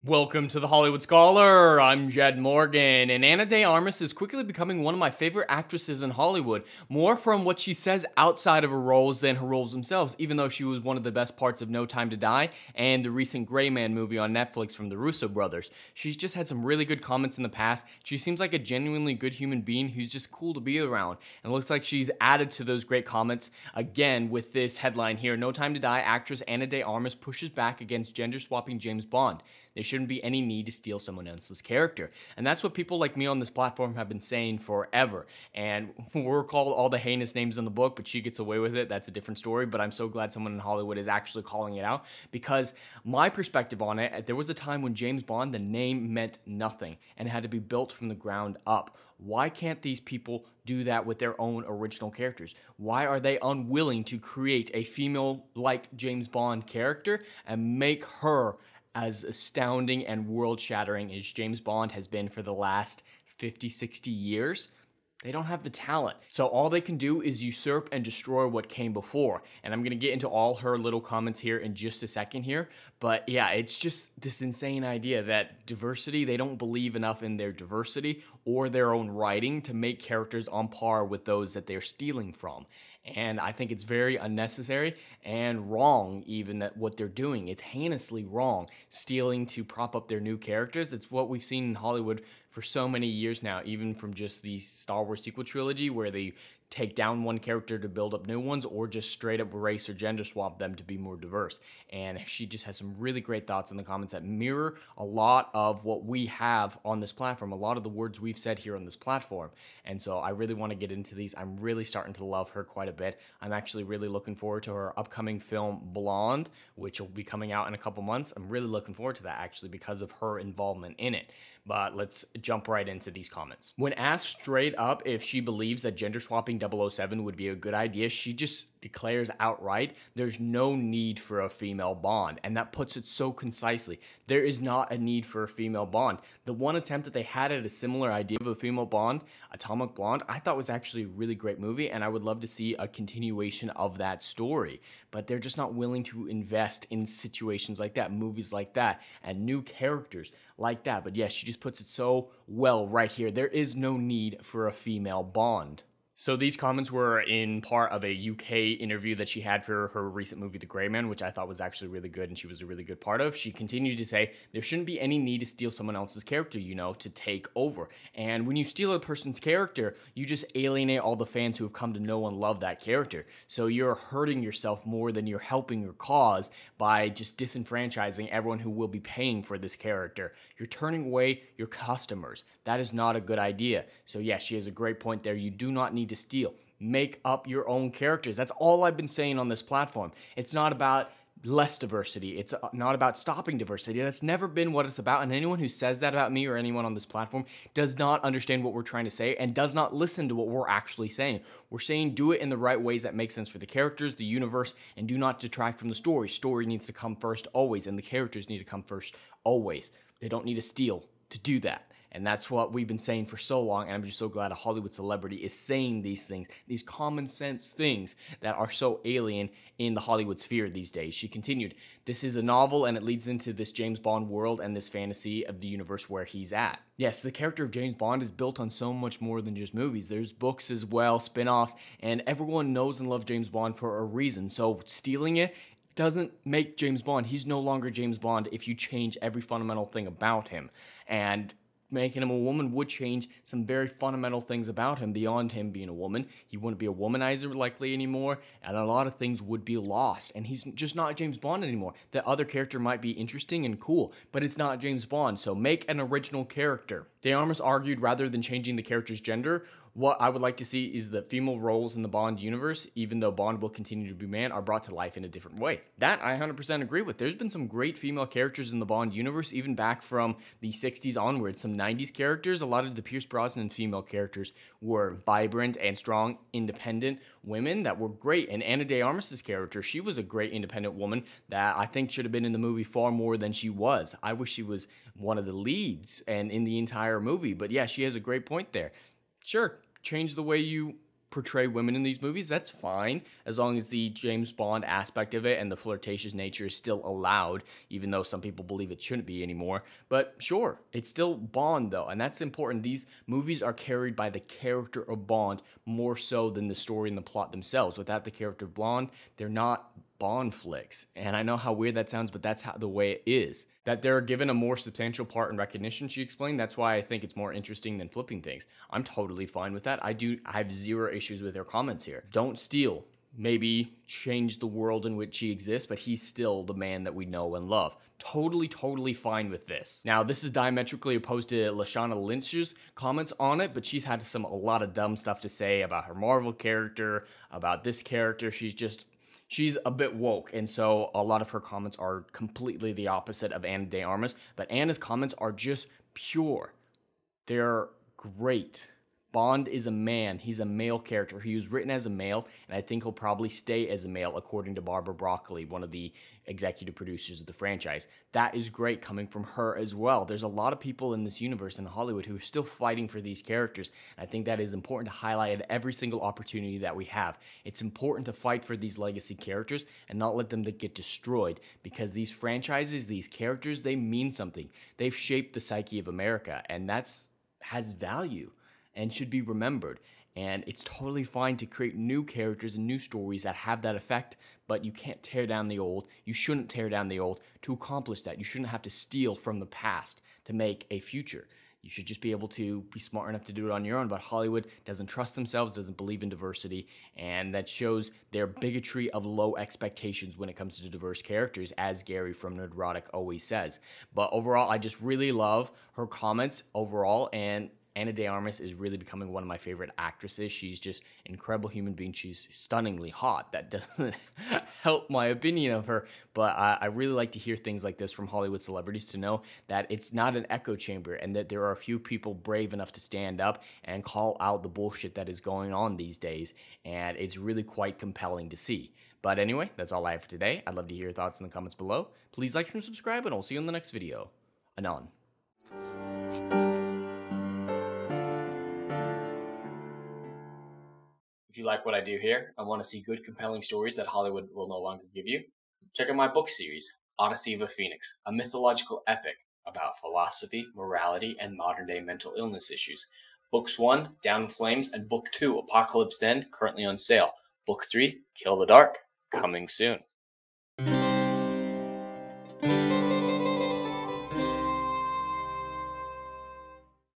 Welcome to the Hollywood Scholar. I'm Jed Morgan, and Ana de Armas is quickly becoming one of my favorite actresses in Hollywood, more from what she says outside of her roles than her roles themselves, even though she was one of the best parts of No Time to Die and the recent Gray Man movie on Netflix from the Russo brothers. She's just had some really good comments in the past. She seems like a genuinely good human being who's just cool to be around, and it looks like she's added to those great comments again with this headline here. No Time to Die actress Ana de Armas pushes back against gender-swapping James Bond. There shouldn't be any need to steal someone else's character. And that's what people like me on this platform have been saying forever. And we're called all the heinous names in the book, but she gets away with it. That's a different story. But I'm so glad someone in Hollywood is actually calling it out, because my perspective on it, there was a time when James Bond, the name meant nothing and had to be built from the ground up. Why can't these people do that with their own original characters? Why are they unwilling to create a female-like James Bond character and make her as astounding and world-shattering as James Bond has been for the last 50, 60 years? They don't have the talent. So all they can do is usurp and destroy what came before. And I'm going to get into all her little comments here in just a second here. But yeah, it's just this insane idea that diversity, they don't believe enough in their diversity or their own writing to make characters on par with those that they're stealing from. And I think it's very unnecessary and wrong, even that what they're doing. It's heinously wrong, stealing to prop up their new characters. It's what we've seen in Hollywood for so many years now, even from just the Star Wars sequel trilogy, where they take down one character to build up new ones, or just straight up race or gender swap them to be more diverse. And she just has some really great thoughts in the comments that mirror a lot of what we have on this platform, a lot of the words we've said here on this platform. And so I really want to get into these. I'm really starting to love her quite a bit. I'm actually really looking forward to her upcoming film Blonde, which will be coming out in a couple months. I'm really looking forward to that, actually, because of her involvement in it. But let's jump right into these comments. When asked straight up if she believes that gender swapping 007 would be a good idea, she just declares outright there's no need for a female Bond. And that puts it so concisely. There is not a need for a female Bond. The one attempt that they had at a similar idea of a female Bond, Atomic Blonde, I thought was actually a really great movie, and I would love to see a continuation of that story. But they're just not willing to invest in situations like that, movies like that, and new characters like that. But yes, she just puts it so well right here. There is no need for a female Bond. So these comments were in part of a UK interview that she had for her recent movie, The Gray Man, which I thought was actually really good and she was a really good part of. She continued to say, there shouldn't be any need to steal someone else's character, to take over. And when you steal a person's character, you just alienate all the fans who have come to know and love that character. So you're hurting yourself more than you're helping your cause by just disenfranchising everyone who will be paying for this character. You're turning away your customers. That is not a good idea. So yeah, she has a great point there. You do not need to steal. Make up your own characters. That's all I've been saying on this platform. It's not about less diversity. It's not about stopping diversity. That's never been what it's about. And anyone who says that about me or anyone on this platform does not understand what we're trying to say and does not listen to what we're actually saying. We're saying do it in the right ways that make sense for the characters, the universe, and do not detract from the story. Story needs to come first always, and the characters need to come first always. They don't need to steal to do that. And that's what we've been saying for so long, and I'm just so glad a Hollywood celebrity is saying these things, these common sense things that are so alien in the Hollywood sphere these days. She continued, this is a novel, and it leads into this James Bond world and this fantasy of the universe where he's at. Yes, the character of James Bond is built on so much more than just movies. There's books as well, spin-offs, and everyone knows and loves James Bond for a reason. So stealing it doesn't make James Bond. He's no longer James Bond if you change every fundamental thing about him. And making him a woman would change some very fundamental things about him beyond him being a woman. He wouldn't be a womanizer likely anymore, and a lot of things would be lost. And he's just not James Bond anymore. The other character might be interesting and cool, but it's not James Bond, so make an original character. De Armas argued rather than changing the character's gender, what I would like to see is that female roles in the Bond universe, even though Bond will continue to be man, are brought to life in a different way. That I 100% agree with. There's been some great female characters in the Bond universe, even back from the 60s onwards. Some 90s characters, a lot of the Pierce Brosnan female characters were vibrant and strong, independent women that were great. And Ana de Armas' character, she was a great independent woman that I think should have been in the movie far more than she was. I wish she was one of the leads and in the entire movie. But yeah, she has a great point there. Sure, change the way you portray women in these movies, that's fine, as long as the James Bond aspect of it and the flirtatious nature is still allowed, even though some people believe it shouldn't be anymore. But sure, it's still Bond though, and that's important. These movies are carried by the character of Bond more so than the story and the plot themselves. Without the character of Bond, they're not Bond flicks. And I know how weird that sounds, but that's how the way it is. That they're given a more substantial part in recognition, she explained. That's why I think it's more interesting than flipping things. I'm totally fine with that. I have zero issues with her comments here. Don't steal. Maybe change the world in which he exists, but he's still the man that we know and love. Totally fine with this. Now, this is diametrically opposed to Lashana Lynch's comments on it, but she's had a lot of dumb stuff to say about her Marvel character, about this character. She's a bit woke, and so a lot of her comments are completely the opposite of Ana de Armas, but Anna's comments are just pure. They're great. Bond is a man. He's a male character. He was written as a male, and I think he'll probably stay as a male, according to Barbara Broccoli, one of the executive producers of the franchise. That is great coming from her as well. There's a lot of people in this universe in Hollywood who are still fighting for these characters, and I think that is important to highlight at every single opportunity that we have. It's important to fight for these legacy characters and not let them get destroyed, because these franchises, these characters, they mean something. They've shaped the psyche of America, and has value and should be remembered. And it's totally fine to create new characters and new stories that have that effect, but you can't tear down the old. You shouldn't tear down the old to accomplish that. You shouldn't have to steal from the past to make a future. You should just be able to be smart enough to do it on your own. But Hollywood doesn't trust themselves, doesn't believe in diversity, and that shows their bigotry of low expectations when it comes to diverse characters, as Gary from Nerdrotic always says. But overall, I just really love her comments overall, and Ana de Armas is really becoming one of my favorite actresses. She's just an incredible human being. She's stunningly hot. That doesn't help my opinion of her, but I really like to hear things like this from Hollywood celebrities, to know that it's not an echo chamber and that there are a few people brave enough to stand up and call out the bullshit that is going on these days, and it's really quite compelling to see. But anyway, that's all I have for today. I'd love to hear your thoughts in the comments below. Please like and subscribe, and I'll see you in the next video. Anon. If you like what I do here and want to see good, compelling stories that Hollywood will no longer give you, check out my book series, Odyssey of a Phoenix, a mythological epic about philosophy, morality, and modern-day mental illness issues. Books 1, Down in Flames, and Book 2, Apocalypse Then, currently on sale. Book 3, Kill the Dark, coming soon.